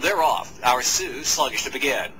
they're off. Our Sioux sluggish to begin.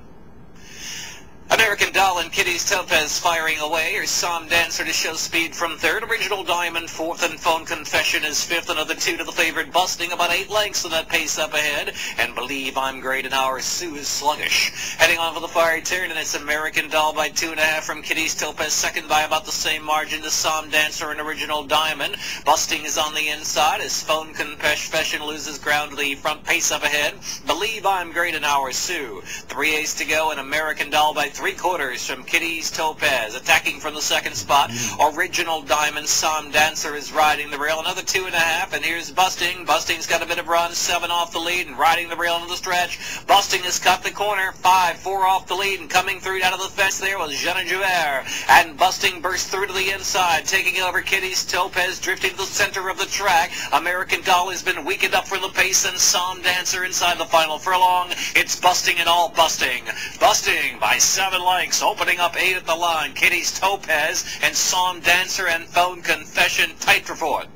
American Doll and Kitty's Topaz firing away. Here's Psalm Dancer to show speed from third. Original Diamond fourth, and Phone Confession is fifth. Another two to the favored Busting. About 8 lengths in that pace up ahead. And Believe I'm Great, and Our Sioux is sluggish. Heading on for the fire turn, and it's American Doll by 2.5 from Kitty's Topaz. Second by about the same margin to Psalm Dancer and Original Diamond. Busting is on the inside as Phone Confession loses ground to the front, pace up ahead. Believe I'm Great, and Our Sioux. 3/8 to go, and American Doll by 3/4 from Kitty's Topaz. Attacking from the second spot, Original Diamond. Psalm Dancer is riding the rail. Another 2.5, and here's Busting. Busting's got a bit of run, 7 off the lead, and riding the rail into the stretch. Busting has cut the corner, 5-4 off the lead, and coming through out of the fence there was Jeanne Joubert. And Busting burst through to the inside, taking over Kitty's Topaz, drifting to the center of the track. American Doll has been weakened up from the pace, and Psalm Dancer inside the final furlong. It's Busting and all Busting. Busting by 7 lengths, opening up 8 at the line. Kitty's Topaz and Psalm Dancer and Phone Confession tight for fourth.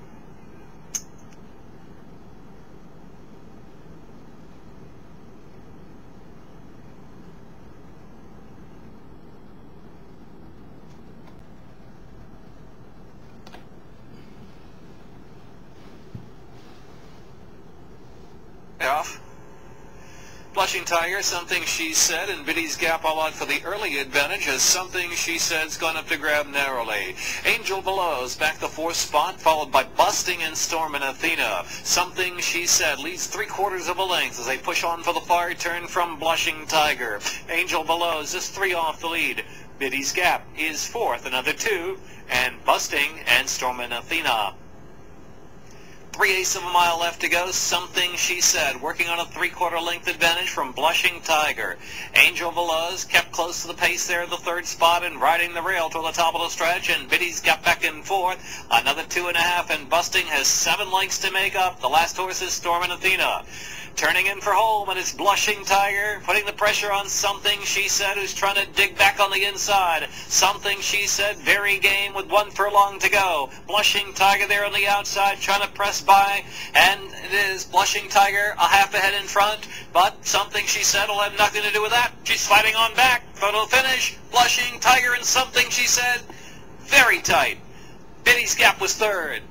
Off. Blushing Tiger, Something She Said, and Biddy's Gap all out for the early advantage as Something She Said's gone up to grab narrowly. Angel Below's back the 4th spot, followed by Busting and Storm and Athena. Something She Said leads 3/4 of a length as they push on for the far turn from Blushing Tiger. Angel Below's just 3 off the lead. Biddy's Gap is 4th, another 2, and Busting and Storm and Athena. 3/8 of a mile left to go. Something She Said working on a 3/4 length advantage from Blushing Tiger. Angel Veloz kept close to the pace there at the 3rd spot and riding the rail to the top of the stretch, and Biddy's got back in 4th. Another 2.5, and Busting has 7 lengths to make up. The last horse is Storm and Athena. Turning in for home, and it's Blushing Tiger putting the pressure on Something She Said, who's trying to dig back on the inside. Something She Said very game with 1 furlong to go. Blushing Tiger there on the outside trying to press by, and it is Blushing Tiger a half ahead in front, but Something She Said will have nothing to do with that. She's fighting on back. Photo finish. Blushing Tiger and Something She Said very tight. Biddy's Gap was 3rd.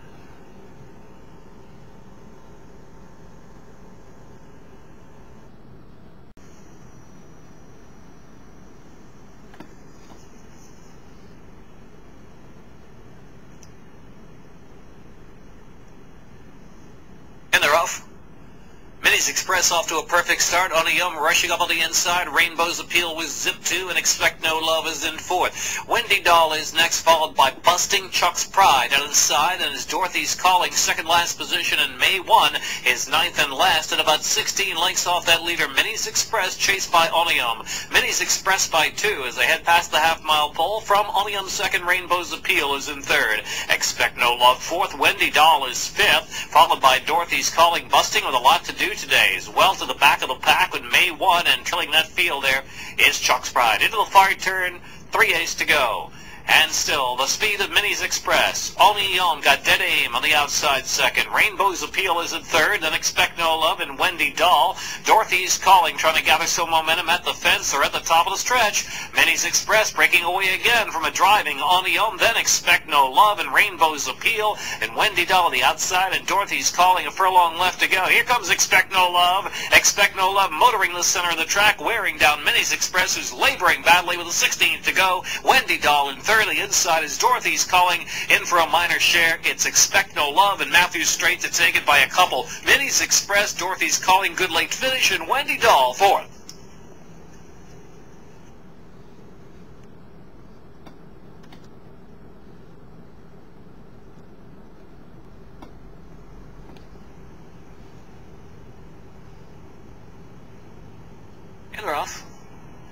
And they're off. Minnie's Express off to a perfect start. Oniyum rushing up on the inside. Rainbow's Appeal was Zip 2, and Expect No Love is in 4th. Wendy Doll is next, followed by Busting. Chuck's Pride out inside, and as Dorothy's Calling, second last position, and May 1 is 9th and last, and about 16 lengths off that leader. Minnie's Express chased by Oniyum. Minnie's Express by 2 as they head past the half-mile pole. From Oniyum second, Rainbow's Appeal is in 3rd. Expect No Love 4th. Wendy Doll is 5th, followed by Dorothy's Calling. Busting with a lot to do today is well to the back of the pack with May 1, and trailing that field there is Chuck's Pride. Into the far turn, 3/8 to go. And still, the speed of Minnie's Express. Oniyum got Dead Aim on the outside second. Rainbow's Appeal is in 3rd, then Expect No Love and Wendy Doll. Dorothy's Calling trying to gather some momentum at the fence or at the top of the stretch. Minnie's Express breaking away again from a driving Oniyum, then Expect No Love and Rainbow's Appeal, and Wendy Doll on the outside, and Dorothy's Calling a furlong left to go. Here comes Expect No Love. Expect No Love motoring the center of the track, wearing down Minnie's Express, who's laboring badly with a 16th to go. Wendy Doll in 3rd. The inside is Dorothy's Calling in for a minor share. It's Expect No Love and Matthews Strait to take it by a couple. Minnie's Express, Dorothy's Calling, good late finish, and Wendy Doll 4th. And they're off.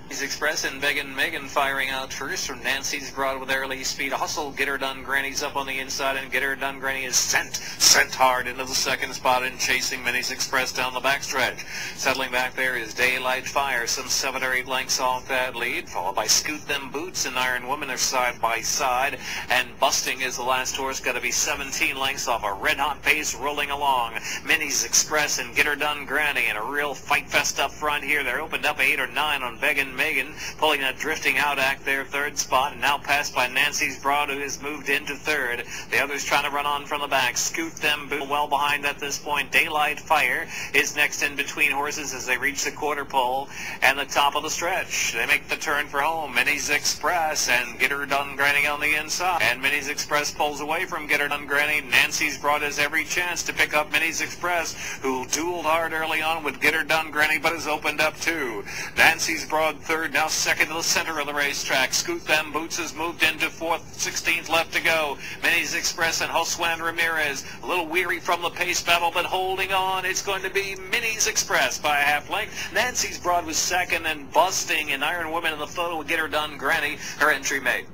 Express and Megan firing out first from Nancy's Broad with early speed. Hustle, Get Her Done Granny's up on the inside, and Get Her Done Granny is sent hard into the second spot and chasing Minnie's Express down the backstretch. Settling back there is Daylight Fire, some 7 or 8 lengths off that lead, followed by Scoot Them Boots and Iron Woman are side by side, and Busting is the last horse, got to be 17 lengths off a red-hot pace rolling along. Minnie's Express and Get Her Done Granny in a real fight fest up front here. They're opened up 8 or 9 on Megan, pulling a drifting out act there, third spot, and now passed by Nancy's Broad, who has moved into third. The others trying to run on from the back. Scoot Them Boots well behind at this point. Daylight Fire is next in between horses as they reach the quarter pole and the top of the stretch. They make the turn for home. Minnie's Express and Get Her Done Granny on the inside. And Minnie's Express pulls away from Get Her Done Granny. Nancy's Broad has every chance to pick up Minnie's Express, who dueled hard early on with Get Her Done Granny, but has opened up too. Nancy's Broad third, now second to the center of the racetrack. Scoot Them Boots has moved into fourth, 16th left to go. Minnie's Express and Josuan Ramirez a little weary from the pace battle, but holding on. It's going to be Minnie's Express by a half length. Nancy's Broad was second, and Busting and Iron Woman in the photo would Get Her Done Granny, her entry made.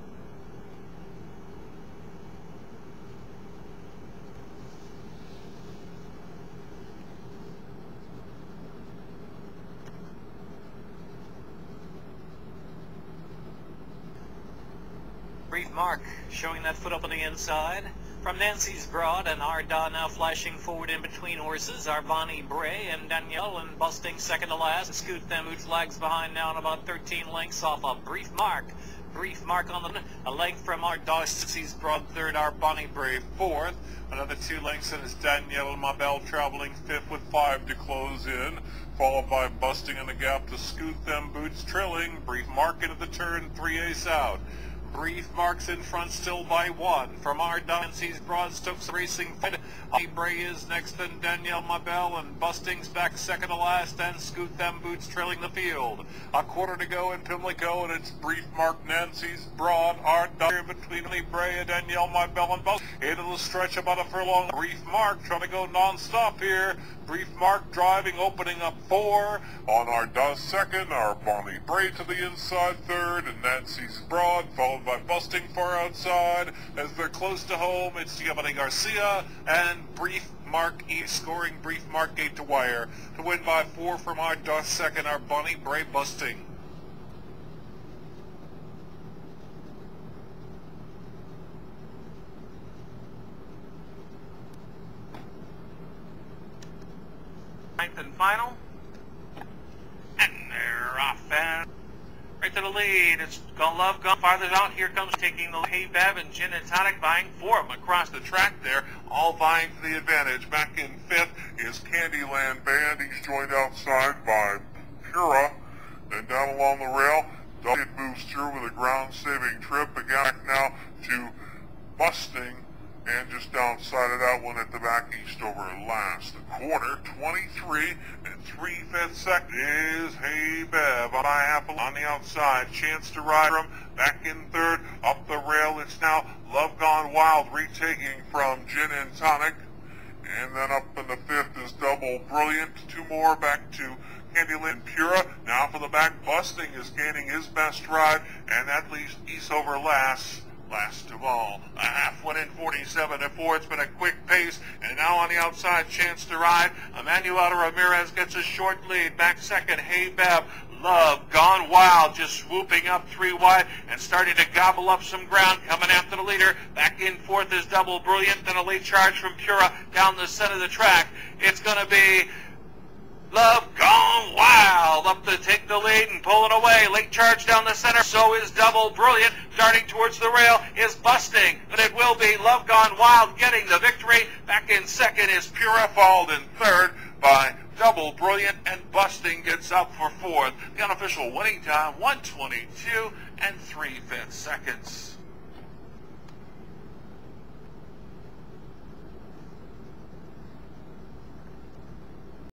Brief Mark showing that foot up on the inside. From Nancy's Broad and Arda now flashing forward in between horses are Bonnie Bray and Danielle, and Busting second to last. Scoot Them Boots lags behind now and about 13 lengths off a Brief Mark. Brief Mark on the a length from Arda. Nancy's Broad third, our Bonnie Bray fourth. Another 2 lengths in is Danielle Mabel traveling fifth with 5 to close in. Followed by Busting in the gap to Scoot Them Boots trailing. Brief Mark into the turn, 3 ace out. Brief Marks in front still by 1. From our Nancy's Broad, Stokes racing. Bonnie Bray is next, then Danielle Mabel, and Busting's back second to last, and Scoot Them Boots trailing the field. A quarter to go in Pimlico, and it's Brief Mark, Nancy's Broad, our between Bonnie Bray and Danielle Mabel and Busting. Into the stretch about a furlong. Brief Mark trying to go non-stop here. Brief Mark driving, opening up 4. On our second, our Bonnie Bray to the inside third, and Nancy's Broad, followed by Busting far outside. As they're close to home, it's Giovanni Garcia and Brief Mark scoring Brief Mark 8 to wire. To win by 4 from our second, our Bonnie Bray Busting. Ninth and final. And they're off and right to the lead. It's gonna Love Gone farther out. Here comes taking the Hey Bev and Gin and Tonic vying for him across the track there, all vying for the advantage. Back in fifth is Candyland Band. He's joined outside by Pura. Then down along the rail, it moves through with a ground-saving trip. Again now to Busting. And just downside of that one at the back east over last. The quarter, 23 and 3/5 second is Hey Bev on on the outside. Chance to ride from back in third. Up the rail, it's now Love Gone Wild retaking from Gin and Tonic. And then up in the fifth is Double Brilliant. 2 more back to Candyland Pura. Now for the back, Busting is gaining his best ride. And that leaves East over last of all. A half went in 47-4. It's been a quick pace. And now on the outside, Chance to Ride. Emmanuel Ramirez gets a short lead. Back second, Hey Bev. Love Gone Wild just swooping up 3 wide and starting to gobble up some ground, coming after the leader. Back in fourth is Double Brilliant. Then a late charge from Pura down the center of the track. It's going to be Love Gone Wild up to take the lead and pulling away. Late charge down the center. So is Double Brilliant. Starting towards the rail is Busting. But it will be Love Gone Wild getting the victory. Back in second is Pura, followed in third by Double Brilliant, and Busting gets up for fourth. The unofficial winning time, 1:22 and 3/5 seconds.